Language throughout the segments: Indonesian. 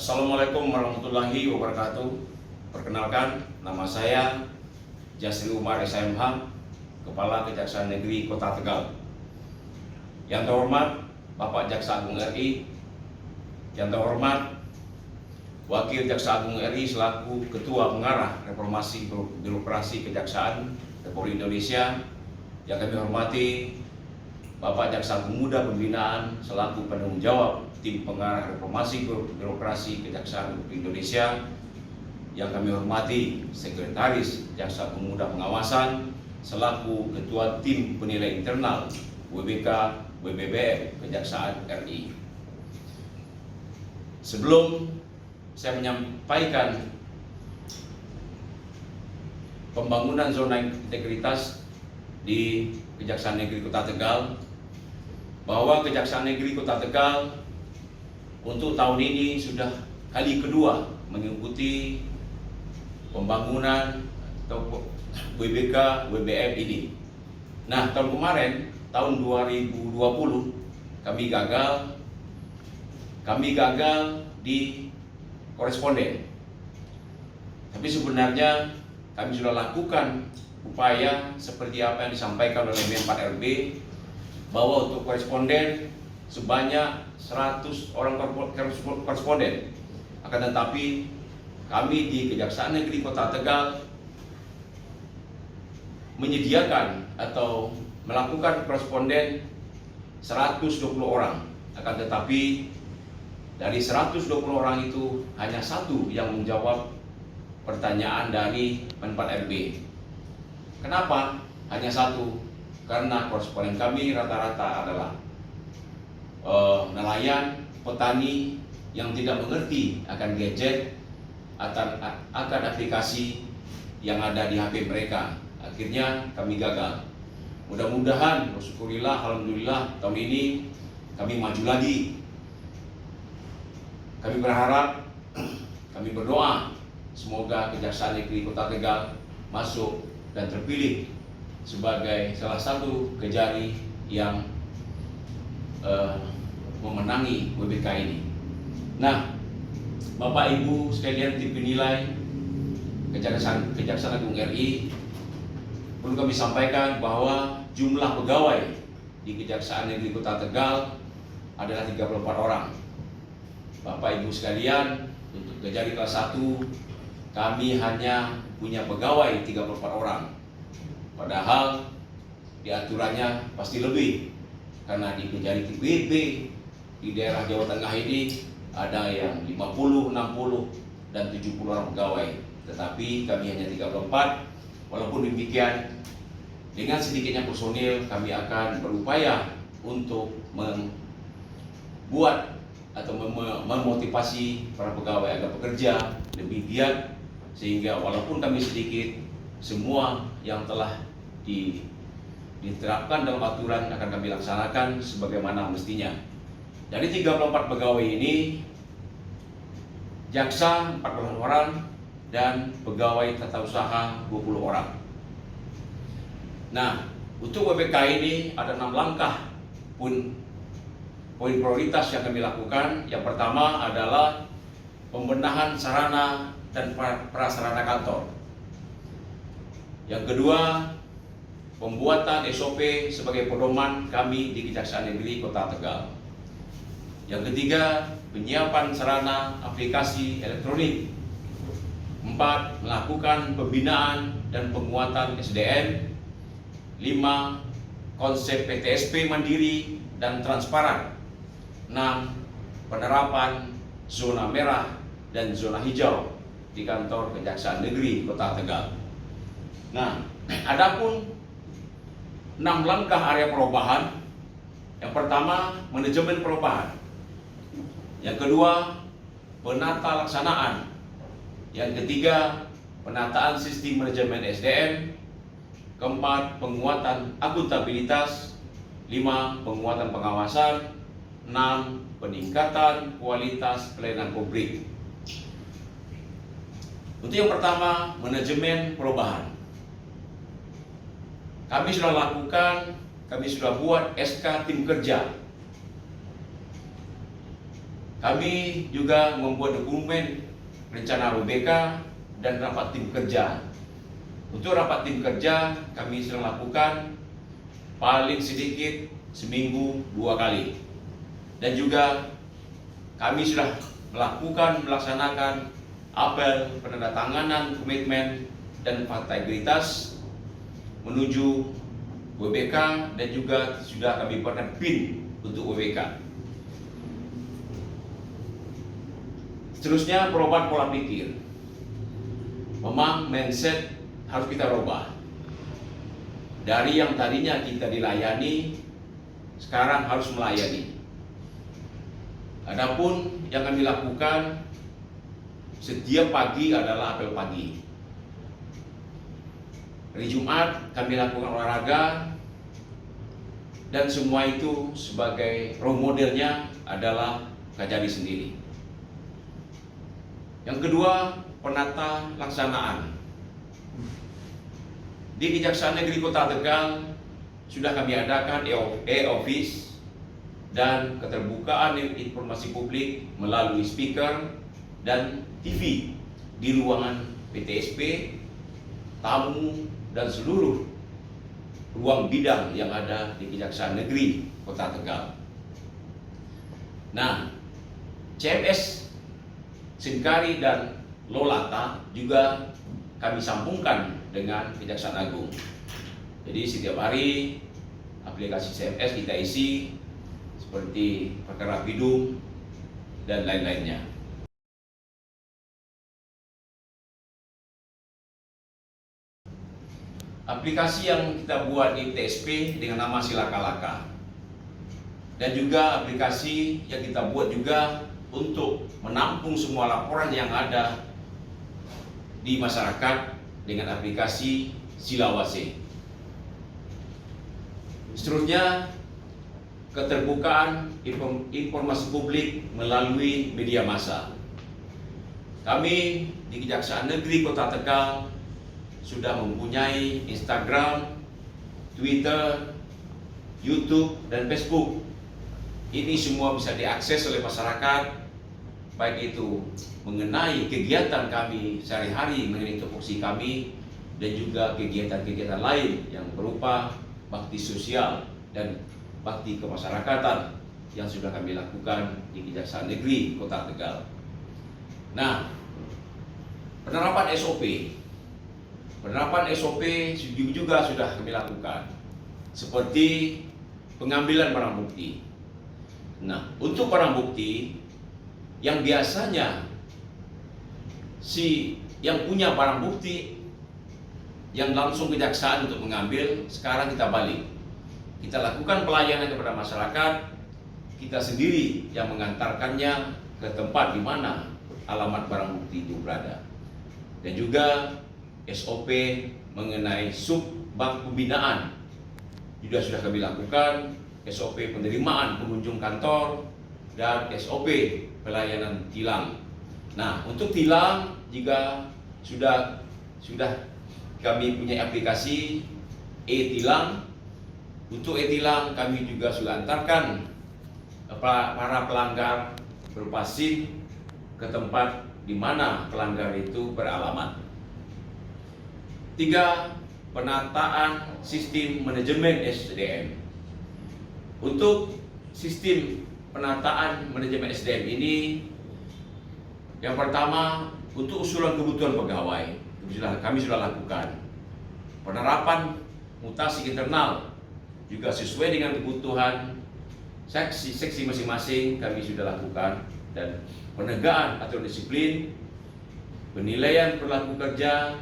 Assalamualaikum warahmatullahi wabarakatuh. Perkenalkan, nama saya Jasri Umar SMH, Kepala Kejaksaan Negeri Kota Tegal. Yang terhormat Bapak Jaksa Agung RI, yang terhormat Wakil Jaksa Agung RI selaku Ketua Pengarah Reformasi Birokrasi Kejaksaan Republik Indonesia, yang kami hormati Bapak Jaksa Agung Muda Pembinaan selaku penanggung jawab Tim Pengarah Reformasi Birokrasi Kejaksaan Republik Indonesia, yang kami hormati Sekretaris Jaksa Agung Muda Pengawasan selaku Ketua Tim Penilai Internal WBK WBBM Kejaksaan RI. Sebelum saya menyampaikan pembangunan zona integritas di Kejaksaan Negeri Kota Tegal, bahwa Kejaksaan Negeri Kota Tegal untuk tahun ini sudah kali kedua mengikuti pembangunan atau WBK WBM ini. Nah, tahun kemarin, tahun 2020, kami gagal di koresponden. Tapi sebenarnya kami sudah lakukan upaya seperti apa yang disampaikan oleh M4RB, bahwa untuk koresponden sebanyak 100 orang koresponden. Akan tetapi kami di Kejaksaan Negeri Kota Tegal menyediakan atau melakukan koresponden 120 orang. Akan tetapi dari 120 orang itu hanya satu yang menjawab pertanyaan dari M4RB. Kenapa hanya satu? Karena koresponden kami rata-rata adalah nelayan, petani yang tidak mengerti akan gadget, akan aplikasi yang ada di HP mereka. Akhirnya kami gagal. Mudah-mudahan, syukurillah, alhamdulillah, tahun ini kami maju lagi. Kami berharap, kami berdoa, semoga Kejaksaan Negeri Kota Tegal masuk dan terpilih sebagai salah satu kejari yang memenangi WBK ini. Nah, Bapak Ibu sekalian tim penilai Kejaksaan Agung RI, perlu kami sampaikan bahwa jumlah pegawai di Kejaksaan Negeri Kota Tegal adalah 34 orang. Bapak Ibu sekalian, untuk kejari kelas 1 kami hanya punya pegawai 34 orang. Padahal di aturannya pasti lebih, karena di kejari TPB di daerah Jawa Tengah ini ada yang 50, 60, dan 70 orang pegawai. Tetapi kami hanya 34. Walaupun demikian, dengan sedikitnya personil kami akan berupaya untuk membuat atau memotivasi para pegawai agar bekerja lebih giat, sehingga walaupun kami sedikit, semua yang telah diterapkan dalam aturan akan kami laksanakan sebagaimana mestinya. Dari 34 pegawai ini, jaksa 14 orang dan pegawai tata usaha 20 orang. Nah, untuk WBK ini ada 6 langkah poin prioritas yang kami lakukan. Yang pertama adalah pembenahan sarana dan prasarana kantor. Yang kedua, pembuatan SOP sebagai pedoman kami di Kejaksaan Negeri Kota Tegal. Yang ketiga, penyiapan sarana aplikasi elektronik. 4, melakukan pembinaan dan penguatan SDM. 5, konsep PTSP mandiri dan transparan. 6, penerapan zona merah dan zona hijau di kantor Kejaksaan Negeri Kota Tegal. Nah, adapun 6 langkah area perubahan. Yang pertama, manajemen perubahan. Yang kedua, penata laksanaan. Yang ketiga, penataan sistem manajemen SDM. Keempat, penguatan akuntabilitas. 5, penguatan pengawasan. 6, peningkatan kualitas pelayanan publik. Untuk yang pertama, manajemen perubahan. Kami sudah lakukan, kami sudah buat SK tim kerja Kami juga membuat dokumen rencana RUBK dan rapat tim kerja. Untuk rapat tim kerja kami sedang lakukan paling sedikit seminggu 2 kali. Dan juga kami sudah melaksanakan apel penandatanganan komitmen dan fakta integritas menuju WBK, dan juga sudah kami buatkan PIN untuk WBK. Seterusnya, perubahan pola pikir. Memang mindset harus kita rubah. Dari yang tadinya kita dilayani, sekarang harus melayani. Adapun yang kami lakukan, setiap pagi adalah apel pagi. Hari Jumat kami lakukan olahraga, dan semua itu sebagai role modelnya adalah Kajari sendiri. Yang kedua, penata laksanaan. Di Kejaksaan Negeri Kota Tegal sudah kami adakan e-office dan keterbukaan informasi publik melalui speaker dan TV di ruangan PTSP, tamu, dan seluruh ruang bidang yang ada di Kejaksaan Negeri Kota Tegal. Nah, CMS Singkari dan Lolata juga kami sambungkan dengan Kejaksaan Agung. Jadi setiap hari aplikasi CMS kita isi seperti perkara pidum dan lain-lainnya. Aplikasi yang kita buat di TSP dengan nama Silakalaka, dan juga aplikasi yang kita buat juga untuk menampung semua laporan yang ada di masyarakat dengan aplikasi Silawase. Seterusnya, keterbukaan informasi publik melalui media massa. Kami di Kejaksaan Negeri Kota Tegal sudah mempunyai Instagram, Twitter, YouTube, dan Facebook. Ini semua bisa diakses oleh masyarakat, baik itu mengenai kegiatan kami sehari-hari, mengenai tupoksi kami, dan juga kegiatan-kegiatan lain yang berupa bakti sosial dan bakti kemasyarakatan yang sudah kami lakukan di Kejaksaan Negeri Kota Tegal. Nah, penerapan SOP juga sudah kami lakukan, seperti pengambilan barang bukti. Nah, untuk barang bukti yang biasanya si yang punya barang bukti yang langsung kejaksaan untuk mengambil, sekarang kita balik. Kita lakukan pelayanan kepada masyarakat, kita sendiri yang mengantarkannya ke tempat di mana alamat barang bukti itu berada. Dan juga SOP mengenai sub-bank pembinaan juga sudah kami lakukan, SOP penerimaan pengunjung kantor, dan SOP pelayanan tilang. Nah, untuk tilang juga sudah kami punya aplikasi e-tilang. Untuk e-tilang kami juga sudah antarkan para pelanggar berupa SIM ke tempat di mana pelanggar itu beralamat. 3. Penataan sistem manajemen SDM. Untuk sistem penataan manajemen SDM ini, yang pertama, untuk usulan kebutuhan pegawai kami sudah lakukan. Penerapan mutasi internal juga sesuai dengan kebutuhan seksi masing-masing kami sudah lakukan, dan penegakan aturan disiplin, penilaian perilaku kerja,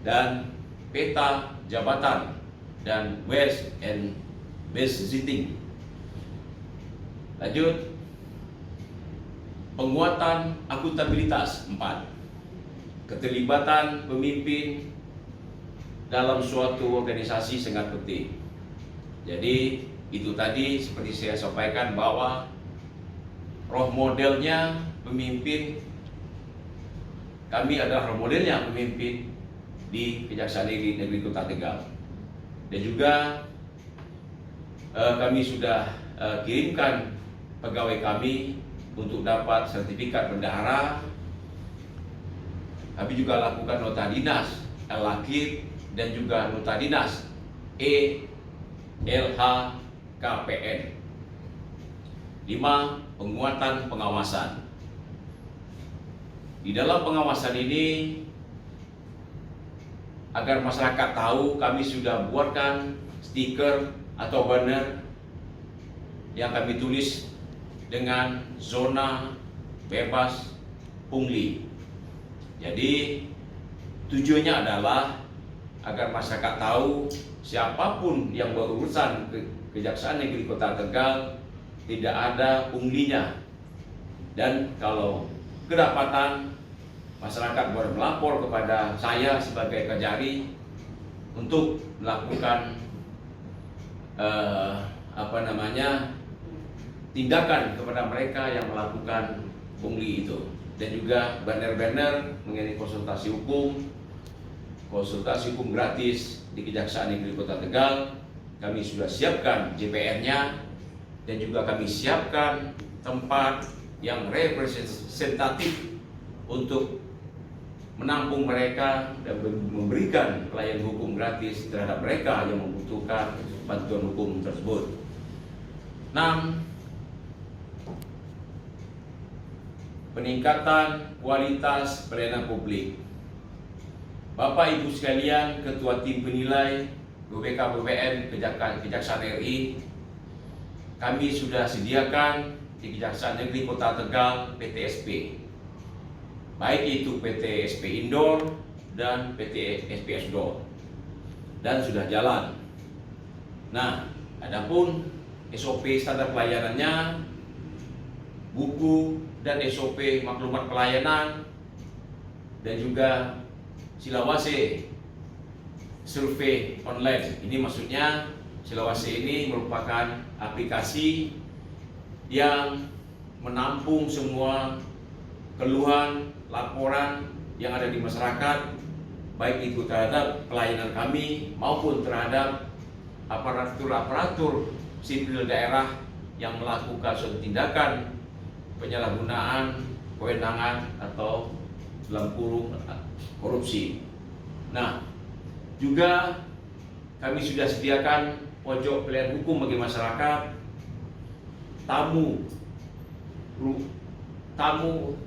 dan peta jabatan, dan waste and visiting. Lanjut, penguatan akuntabilitas. 4. Keterlibatan pemimpin dalam suatu organisasi sangat penting. Jadi itu tadi seperti saya sampaikan bahwa role modelnya pemimpin, kami adalah role modelnya pemimpin di Kejaksaan Negeri Kota Tegal. Dan juga kami sudah kirimkan pegawai kami untuk dapat sertifikat bendahara. Kami juga lakukan nota dinas L-Lakib dan juga nota dinas LHKPN. 5. Penguatan pengawasan. Di dalam pengawasan ini, agar masyarakat tahu, kami sudah buatkan stiker atau banner yang kami tulis dengan zona bebas pungli. Jadi tujuannya adalah agar masyarakat tahu siapapun yang berurusan ke Kejaksaan Negeri Kota Tegal tidak ada punglinya, dan kalau kedapatan masyarakat boleh melapor kepada saya sebagai Kejari untuk melakukan tindakan kepada mereka yang melakukan pungli itu. Dan juga banner-banner mengenai konsultasi hukum gratis di Kejaksaan Negeri Kota Tegal. Kami sudah siapkan JPR-nya, dan juga kami siapkan tempat yang representatif untuk menampung mereka dan memberikan pelayanan hukum gratis terhadap mereka yang membutuhkan bantuan hukum tersebut. 6. Peningkatan kualitas pelayanan publik. Bapak Ibu sekalian, Ketua Tim Penilai BPK-BPN Kejaksaan RI, kami sudah sediakan di Kejaksaan Negeri Kota Tegal PTSP, baik itu PTSP Indoor dan PTSP Outdoor, dan sudah jalan. Nah, adapun SOP standar pelayanannya, buku dan SOP maklumat pelayanan, dan juga Silawase survei online. Ini maksudnya Silawase ini merupakan aplikasi yang menampung semua keluhan, laporan yang ada di masyarakat, baik itu terhadap pelayanan kami maupun terhadap aparatur sipil daerah yang melakukan suatu tindakan penyalahgunaan kewenangan atau dalam kurung korupsi. Nah, juga kami sudah sediakan pojok pelayanan hukum bagi masyarakat, tamu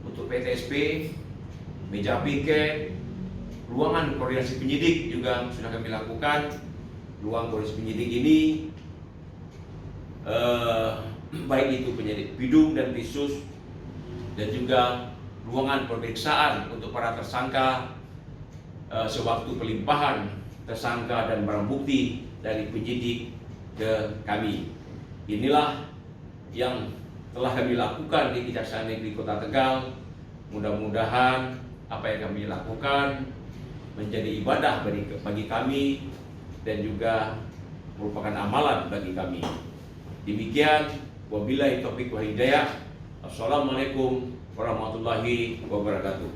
untuk PTSP, meja piket, ruangan koordinasi penyidik juga sudah kami lakukan. Ruang koordinasi penyidik ini baik itu penyidik bidung dan bisus, dan juga ruangan pemeriksaan untuk para tersangka sewaktu pelimpahan tersangka dan barang bukti dari penyidik ke kami. Inilah yang telah kami lakukan di Kejaksaan Negeri Kota Tegal. Mudah-mudahan apa yang kami lakukan menjadi ibadah bagi kami dan juga merupakan amalan bagi kami. Demikian, wabillahi taufiq wal hidayah. Assalamualaikum warahmatullahi wabarakatuh.